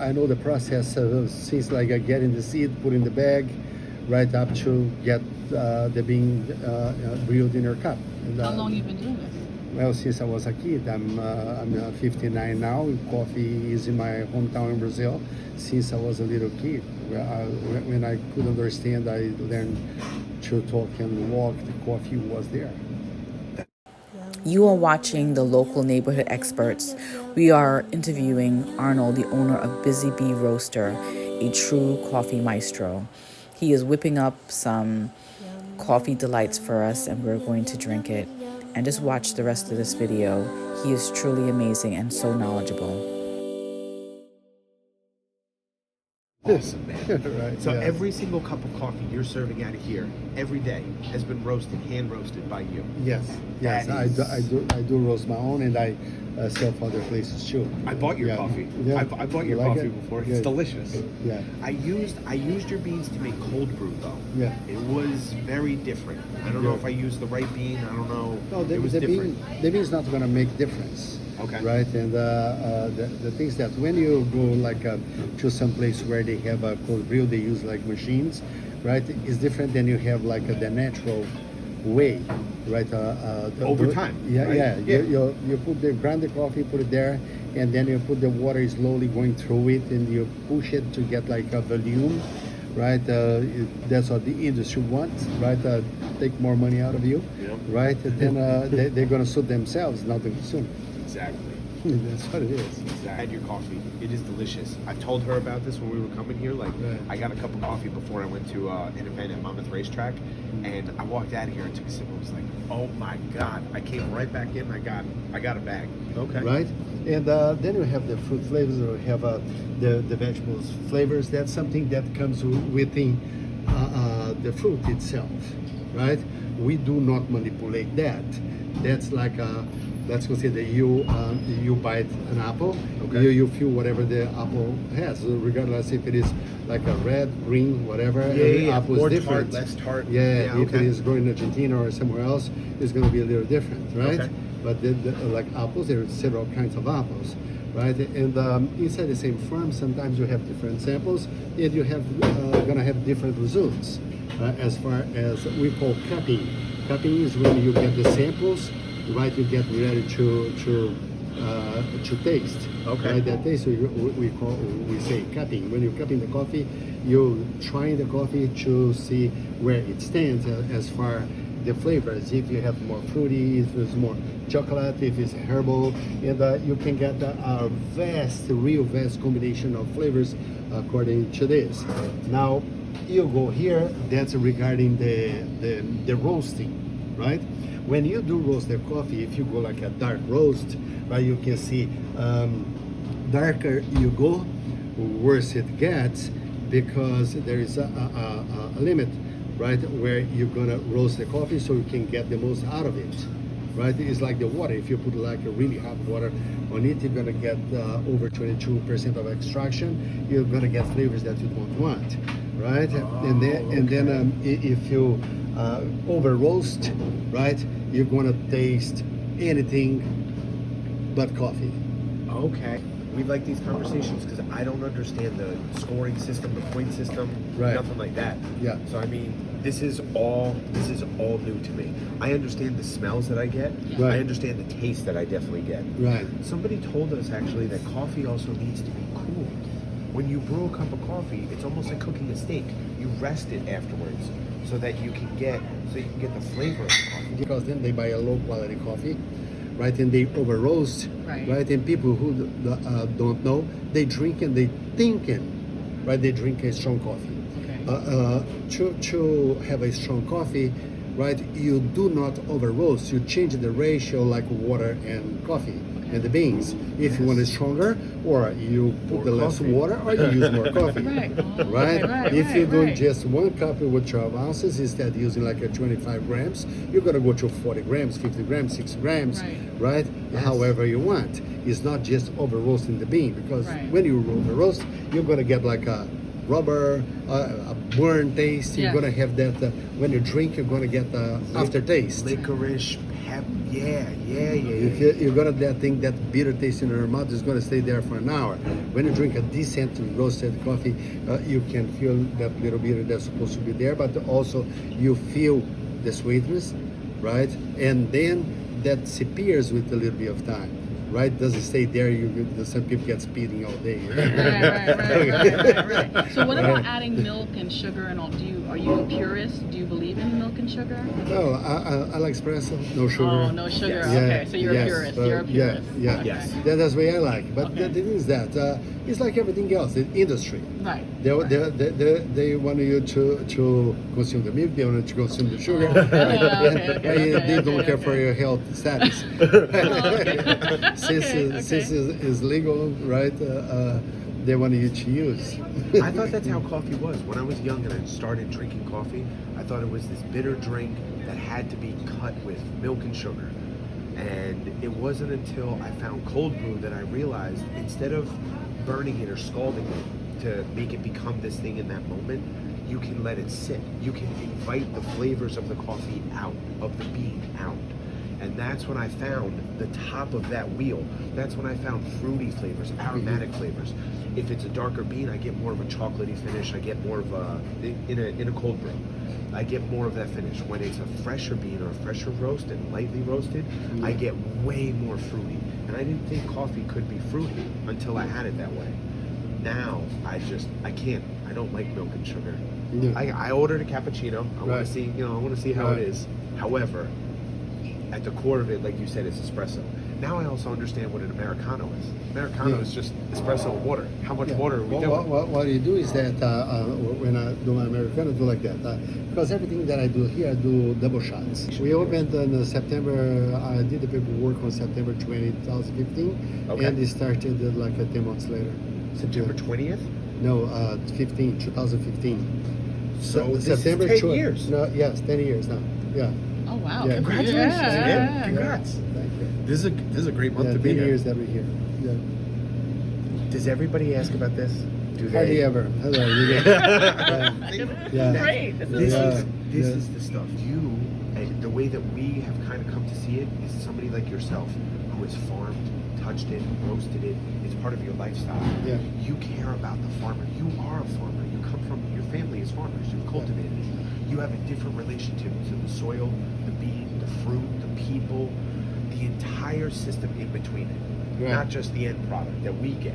I know the process since like getting the seed, put in the bag, right up to get the bean brewed in your cup. And, How long you been doing this? well, since I was a kid, I'm 59 now. Coffee is in my hometown in Brazil since I was a little kid. When I could understand, I learned to talk and walk. The coffee was there. You are watching the local neighborhood experts. We are interviewing Arnold, the owner of Busy Bee Roaster, a true coffee maestro. He is whipping up some coffee delights for us, and we're going to drink it. And just watch the rest of this video. He is truly amazing and so knowledgeable. Awesome, man. Right, so yeah. every single cup of coffee you're serving out of here every day has been roasted, hand roasted by you. Yes, yes, That I do roast my own, and I sell for other places too. I bought your coffee. Yeah. I bought your like coffee it? before. It's Good. delicious. Yeah, I used your beans to make cold brew though. yeah. It was very different. I don't know Yeah. if I used the right bean. I don't know. No, it was different. the bean is not going to make difference. Okay. Right, and the things that when you go like to some place where they have a cold brew, they use like machines, right? It's different than you have like the natural way, right? Over time, Yeah, right? yeah. Yeah. You put the grind the coffee, put it there, and then you put the water slowly going through it, and you push it to get like a volume, right? That's what the industry wants, right? Take more money out of you, Yep. right? And then they're gonna suit themselves, not the consumer. Exactly. That's what it is. I had your coffee. It is delicious. I told her about this when we were coming here. Like, Right. I got a cup of coffee before I went to an event at Monmouth Racetrack, and I walked out of here and took a sip. I was like, "Oh my God!" I came right back in. I got a bag. Okay. Right? And then you have the fruit flavors, or you have the vegetables flavors. That's something that comes within the fruit itself, right? We do not manipulate that. That's like let's consider you bite an apple, Okay. you feel whatever the apple has, regardless if it is like a red, green, whatever. Every apple More is different. tart, less tart. Yeah, if it okay. is grown in Argentina or somewhere else, it's going to be a little different, right? Okay. But like apples, there are several kinds of apples, right? And inside the same farm, sometimes you have different samples, and you have gonna have different results. As far as we call cupping. Cupping is when you get the samples, right? You get ready to taste. Okay. Right? That taste we say cupping. When you're cupping the coffee, you're trying the coffee to see where it stands as far the flavors. If you have more fruity, if it's more chocolate, if it's herbal, and you can get a real vast combination of flavors according to this. Now, you go here, that's regarding the roasting, right? When you do roast the coffee, if you go like a dark roast, right, you can see darker you go, worse it gets, because there is a limit, right, where you're gonna roast the coffee so you can get the most out of it, right? It's like the water. If you put like a really hot water on it, you're gonna get over 22% of extraction. You're gonna get flavors that you don't want, right? And then if you over roast, right, you're gonna taste anything but coffee. Okay. We like these conversations because I don't understand the scoring system, the point system, Right. nothing like that. Yeah. So I mean, this is all new to me. I understand the smells that I get. Right. I understand the taste that I definitely get. Right. Somebody told us actually that coffee also needs to be cooled. When you brew a cup of coffee, it's almost like cooking a steak. You rest it afterwards so that you can get the flavor of the coffee. Because then they buy a low quality coffee, right, and they over roast, Right. And people who don't know, they drink and they thinking, right, they drink a strong coffee. Okay. To have a strong coffee, right, you do not over roast. You change the ratio like water and coffee and the beans. If you want it stronger, or you put More the less coffee. water, or you use more coffee. Right. Right? Right, If you do right. just one cup with 12 ounces instead of using like a 25 grams, you're gonna go to 40 grams, 50 grams, 60 grams, right? Yes. However you want. It's not just over roasting the bean, because Right. when you over roast, you're gonna get like a rubber, a burn taste. You're Yeah. gonna have that when you drink. You're gonna get the aftertaste. Licorice, pep. Yeah. If you're gonna that bitter taste in your mouth is gonna stay there for an hour. When you drink a decent roasted coffee, you can feel that little bitter that's supposed to be there, but also you feel the sweetness, right? And then that disappears with a little bit of time, right? Doesn't stay there. Some people get speeding all day. Right. So what about adding milk and sugar and all? Are you a purist? Do you believe in milk and sugar? No, I like espresso, no sugar. Oh, no sugar. Yes. Okay, so you're a purist. You're a purist. Yeah. Okay. Yes. That's the way I like. But Okay. the thing is that it's like everything else in industry. Right. They want you to consume the milk. They want you to consume the sugar. Okay, They don't care for your health status. Since is legal, right? They want you to use. I thought that's how coffee was. When I was young and I started drinking coffee, I thought it was this bitter drink that had to be cut with milk and sugar. And it wasn't until I found cold brew that I realized instead of burning it or scalding it to make it become this thing in that moment, you can let it sit. You can invite the flavors of the coffee out, of the bean out. And that's when I found the top of that wheel. That's when I found fruity flavors, aromatic flavors. If it's a darker bean, I get more of a chocolatey finish. I get more of a, in a cold brew, I get more of that finish. When it's a fresher bean or a fresher roast and lightly roasted, I get way more fruity. And I didn't think coffee could be fruity until I had it that way. Now, I can't. I don't like milk and sugar. Yeah. I ordered a cappuccino. I want Right. to see, I want to see how Right. it is. However, at the core of it, like you said, it's espresso. Now I also understand what an Americano is. Americano Yeah. is just espresso and water. How much water are we doing? What you do is that when I do my Americano, I do like that. Because everything that I do here, I do double shots. We opened in September, I did the paperwork on September 20, 2015, Okay. and it started like 10 months later. September 20th? No, 2015. So this is 10 tw- years. No, yes, 10 years now. Yeah. Oh wow! Yeah. Congratulations, Yeah. man. Congrats. Thank you. This is a great month Yeah, to be 10 here. years that we're here. Yeah. Does everybody ask about this? Do Hardly ever. Hello. Yeah. Great. This This is Yeah. is the stuff. You, and the way that we have kind of come to see it is somebody like yourself who has farmed, touched it, roasted it. It's part of your lifestyle. Yeah. You care about the farmer. You are a farmer. You come from, your family is farmers. You've cultivated it. You have a different relationship to the soil, the bean, the fruit, the people, the entire system in between it. Right. Not just the end product that we get.